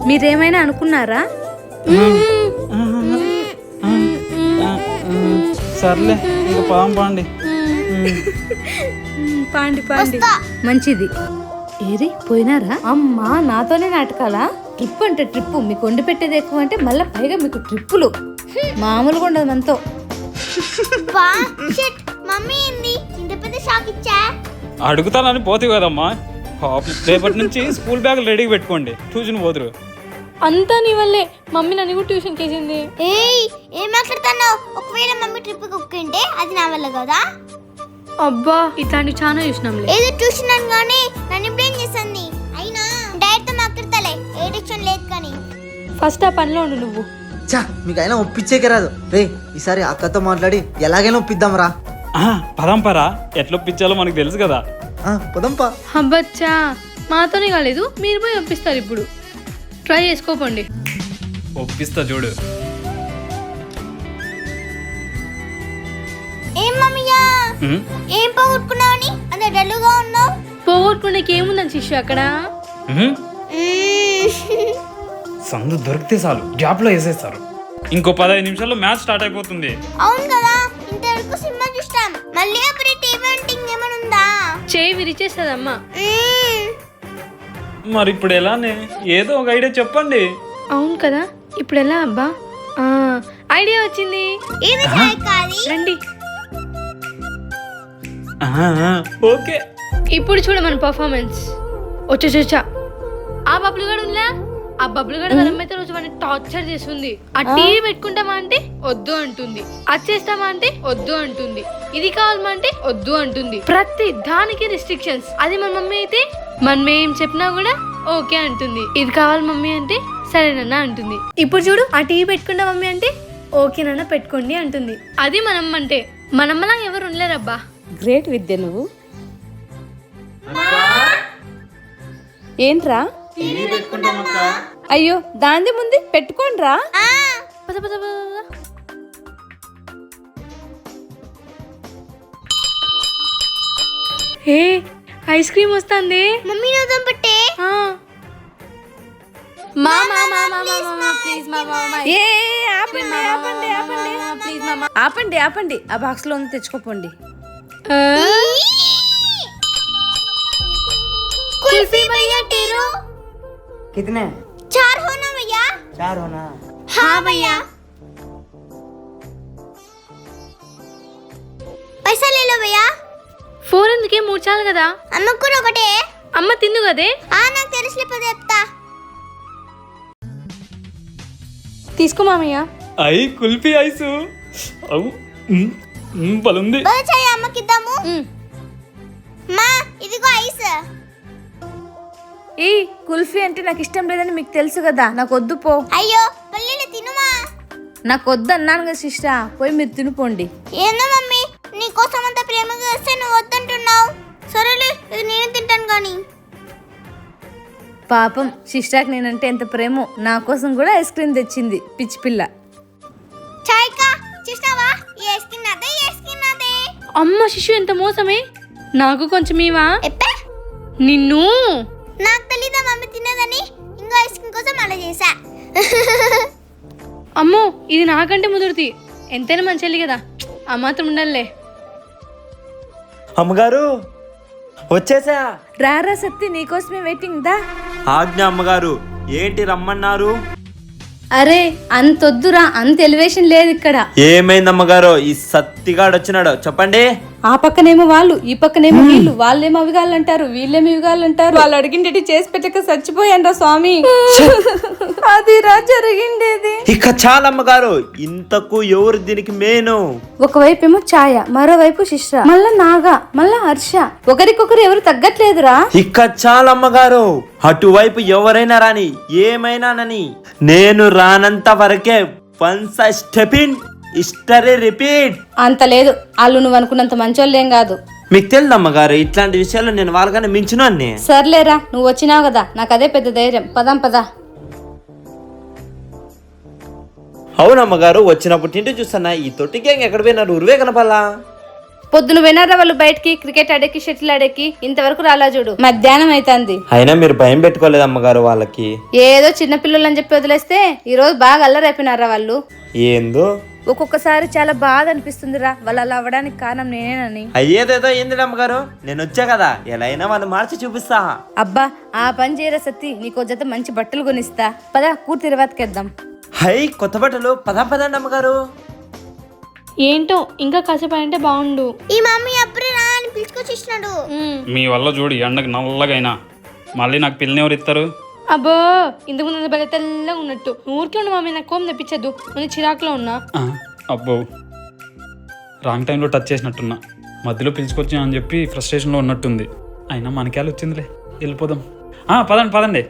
మీరేమైనా అనుకున్నారా? సర్లే ఇంకా పాండి పాండి పాండి మంచిది. ఏరి పోయినారా? అమ్మా నాతోనే నాటకాలా? ట్రిప్ అంటే ట్రిప్, మీకు వండి పెట్టేది ఎక్కువ అంటే మళ్ళీ పైగా మీకు ట్రిప్పులు మామూలుగా ఉండదు మనతో. అడుగుతానని పోతే కదమ్మా. రేపటి నుంచి స్కూల్ బ్యాగులు రెడీగా పెట్టుకోండి, ట్యూషన్ పోదురు. అంతా నీ వల్లే మమ్మీ నన్ను కూడా ట్యూషన్ కేసింది. ఏం మాట్లాడుతున్నావు? ఒకవేళ మమ్మీ ట్రిప్ కుక్కింటే అది నా వల్ల కదా. అబ్బా ఇట్లాంటి చాలా చూసినాంలే. ఏదో ట్యూషన్ అనగానే నన్ను బ్లేమ్ చేసింది. అయినా డైరెక్ట్ తో మాట్లాడతలే, ఏ ట్యూషన్ లేదు కానీ. ఫస్ట్ ఆ పనిలో ఉండు నువ్వు. చా మీకు అయినా ఒప్పించేకే రాదు రే. ఈసారి అక్కతో మాట్లాడి ఎలాగైనా ఒప్పిద్దాం రా. పదంపరా, ఎట్లా ఒప్పించాలో మనకు తెలుసు కదా. పొదంపా. అబ్బచ్చా మాతోనే కాలేదు, మీరు పోయి ఒప్పిస్తారు. ఇప్పుడు ట్రై చేసుకోకండి. ఒప్పిస్తా చూడు. ఏం మమ్మీయా ఏం పోగొట్టుకున్నావని అంత డల్లుగా ఉన్నావు? పోగొట్టుకునేకి ఏముందని శిష్యు అక్కడ? సందు దొరికితే చాలు గ్యాప్ లో వేసేస్తారు. ఇంకో 15 నిమిషాల్లో మ్యాచ్ స్టార్ట్ అయిపోతుంది. అవును కదా, ఇంతవరకు సినిమా చూస్తాం. మళ్ళీ అప్పుడు టీవీ అంటింగ్ ఏమైనా ఉందా? చేయి విరిచేస్తుందమ్మా. మరి ఇప్పుడు ఎలానే? ఏదో ఒక ఐడియా చెప్పండి. అవును కదా, ఇప్పుడు ఎలా అబ్బా? ఐడియా వచ్చింది. రండి. ఓకే, ఇప్పుడు చూడ మన పర్ఫార్మెన్స్. వచ్చా ఆ బబ్బులు గడు ఉందా? ఆ బబ్బులు గడు వాళ్ళమైతే రోజు వాడిని టార్చర్ చేస్తుంది. ఆ టీవీ పెట్టుకుంటామా అంటే వద్దు అంటుంది, అది చేస్తామా అంటే వద్దు అంటుంది, ఇది కావాలమా అంటే వద్దు అంటుంది. ప్రతి దానికి రిస్ట్రిక్షన్స్. అది మన మమ్మీ అయితే మనం ఏం చెప్పినా కూడా ఓకే అంటుంది. ఇది కావాలి మమ్మీ అంటే సరేనన్నా అంటుంది. ఇప్పుడు చూడు, ఆ టీవీ పెట్టుకుంటా మమ్మీ అంటే ఓకేనన్నా పెట్టుకోండి అంటుంది. అది మనమ్మ అంటే. మనమ్మలా ఎవరు ఉండలేరబ్బా. గ్రేట్ విద్య నువ్వు. ఏంట్రా? అయ్యో దాని ముందు పెట్టుకోండ్రా. పద పద పద. ఏ ఐస్ క్రీమ్ వస్తుంది మమ్మీ నవ్వుదాం పట్టే. ఆపండి ఆపండి, ఆ బాక్స్ లో ఉంది తెచ్చుకోపోండి. कुल्फी भैया टेरो कितने? 4 होना भैया. 4 होना. हाँ भैया. पैसा ले लो भैया. 4 ఎందుకే? 3 చాలు కదా. అమ్మకు కూడా ఒకటే. అమ్మ తిందు కదే. నాకు తెలుసులే చెప్తా. తీసుకో మామయ్య. కుల్ఫీ ఐసు బలుంది. చాయ్ అమ్మకి ఇద్దాము. మా ఇదిగో ఐస్. ఈ కుల్ఫీ అంటే నాకు ఇష్టం లేదని మీకు తెలుసు కదా, నాకు వద్దు పో. అయ్యో పల్లీలు తినుమా. నాకు వద్దు అన్నాను కదా సిస్టర్, పోయి మీరు తినిపోండి. ఏందో మమ్మీ, నీకోసం అంత ప్రేమగా వస్తే నువ్వు వద్దంటున్నావు. సరేలే, ఇది నేను తింటాను కానీ. పాపం సిస్టర్కి నేనంటే ఎంత ప్రేమో, నా కోసం కూడా ఐస్ క్రీమ్ తెచ్చింది పిచ్చి పిల్ల. చాయ్ కా చూస్తావా? ఈ ఐస్ క్రీమ్ నాదే, ఈ ఐస్ క్రీమ్ నాదే. అమ్మ శిశు ఎంత మోసమే. నాకు కొంచెం ఇవా? ఎప్పే నిన్ను. నాకు తెలీదా మమ్మీ తినదని. ఇంకో ఐస్ క్రీమ్ కోసం అలా చేశా. అమ్మో ఇది నాకంటే ముదురుతి. ఎంతైనా మంచి కదా, ఆ మాత్రం ఉండాలే. అమ్మగారు వచ్చేసా. రారా సత్తి, నీకోసమే వెయిటింగ్ దా. ఆజ్ఞ అమ్మగారు. ఏంటి రమ్మన్నారు? అరే అంతొద్దురా, అంత ఎలివేషన్ లేదు ఇక్కడ. ఏమైంది అమ్మగారు? ఈ సత్తిగాడు వచ్చినాడు, చెప్పండి. ఆ పక్కనేమో వాళ్ళు, ఈ పక్కనేమో వీళ్ళు. వాళ్ళేమో అవిగాలంటారు, వీళ్ళేమో ఇవిగాలంటారు. వాళ్ళు అడిగిండేటి చేసి పెట్టక చచ్చిపోయాన్రా స్వామి. అదిరా జరిగిండేది. ఇక చాలమ్మగారు, ఇంతకు ఎవరు దీనికి మేను? ఒకవైపేమో ఛాయ, మరోవైపు శిష్ర, మళ్ళా నాగా, మళ్ళా హర్ష. ఒకరికొకరు ఎవరు తగ్గట్లేదురా. ఇక చాలమ్మగారు, అటువైపు ఎవరైనా రాని, ఏమైనానని, నేను రానంత వరకే. Once I step in, history repeat. అంత లేదు, వాళ్ళు నువ్వు అనుకున్నంత మంచోళ్ళేం కాదు. మీకు తెలుసు అమ్మగారు, ఇట్లాంటి విషయాల్లో నేను వాళ్ళగానే మించును అన్ని. సర్లేరా, నువ్వు వచ్చినావు కదా, నాకు అదే పెద్ద ధైర్యం. పదాం పదా. అవునమ్మగారు, వచ్చినప్పుడు తింటూ చూస్తానా, ఈ తొట్టి గ్యాంగ్ ఎక్కడ పోయినారు? ఉరువే కనపాలా. పొద్దున పోయినారా వాళ్ళు బయటికి క్రికెట్ ఆడేకి షటిల్ ఆడేకి ఇంతవరకు రాలా చూడు మధ్యాహ్నం అవుతుంది. అయినా మీరు భయం పెట్టుకోలేదు అమ్మగారు వాళ్ళకి. ఏదో చిన్న పిల్లలు అని చెప్పి వదిలేస్తే ఈ రోజు బాగా అల్లరైపోయినారా వాళ్ళు. ఏందో ఒక్కొక్కసారి చాలా బాధ అనిపిస్తుందిరా వాళ్ళు అలా అవ్వడానికి కారణం నేనేనని. అయ్యేదేదో ఏంది అమ్మగారు, నేను వచ్చా కదా ఎలా అయినా వాళ్ళు మార్చి చూపిస్తా. అబ్బా ఆ పని చేయరా సత్తి, నీకో జత మంచి బట్టలు కొనిస్తా. పద కూర్తి తిరువాతకేద్దాం. హై కొత్త బట్టలు పదండి అమ్మగారు. ఏంటో ఇంకా కాసేపు అంటే బాగుండు. ఈ మమ్మీ అప్పుడే రా అని పిలుచుకొచ్చేసినాడు. మీ వల్ల చూడు ఎండకు నల్లగైనా మళ్ళీ నాకు పిల్లని ఎవరు ఇస్తారు? అబ్బో ఇంతకు ముందు బలి తెల్లగా ఉన్నట్టు ఊరికే ఉండు మమ్మీ, నాకు కోపం తెప్పించద్దు, ముందు చిరాకులో ఉన్నా. అబ్బో రాంగ్ టైంలో టచ్ చేసినట్టున్నా, మధ్యలో పిలుచుకొచ్చా అని చెప్పి ఫ్రస్ట్రేషన్లో ఉన్నట్టుంది. అయినా మనకేళ్ళు వచ్చిందిలే, వెళ్ళిపోదాం. పదండి.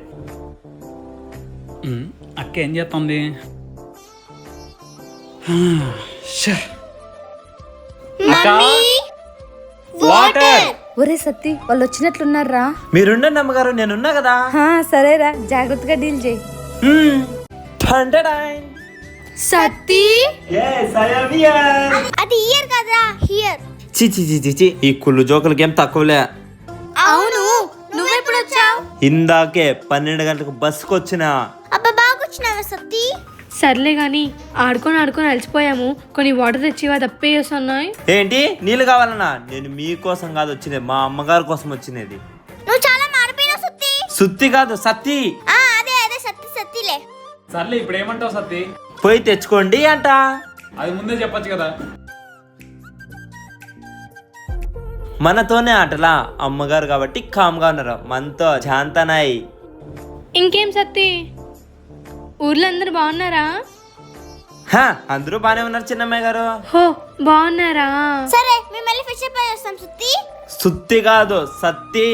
అక్క ఏం చేస్తుంది? వాటర్. ఒరే సత్తి వాళ్ళు వచ్చినట్లున్నారా. మీరుండండి అమ్మగారు, నేనున్నా కదా. సరేరా జాగ్రత్తగా డీల్ చేయి. సత్తి అది ఇయర్ కదా హియర్. చి ఈ కుళ్ళు జోకులకి ఏం తక్కువలే. అవును నువ్వెప్పుడు వచ్చావు? ఇందాకే 12 గంటలకు బస్సుకు వచ్చిన. అబ్బా బాగా వచ్చినావా సత్తి? సర్లే గాని ఆడుకొని అలసిపోయాము, కొన్ని వాటర్ తెచ్చివా తప్పే చేస్తున్నాయి. ఏంటి నీళ్ళు కావాలన్నా? నేను మీకోసం కాదు వచ్చినది, మా అమ్మగారి కోసం వచ్చినది. నువ్వు చాలా మారిపోయినావు సత్తి. సుత్తి కాదు సత్తి. అదే సత్తిలే. సర్లే ఇప్పుడు ఏమంటావు సత్తి? పోయి తెచ్చుకోండి అంట. అది ముందే చెప్పొచ్చు కదా. మనతోనే ఆటలా, అమ్మగారు కాబట్టి కామ్గా ఉన్నారు, మనతో శాంతనాయి. ఇంకేం సత్తి, ఊర్లో అందరు బాగున్నారా? అందరూ బానే ఉన్నారు చిన్నమ్మాయి గారు. హో బాగున్నారా? సరే మేము మళ్ళీ ఫిష్ అప్ చేస్తాం సుత్తి. సుత్తి కాదు సత్తి.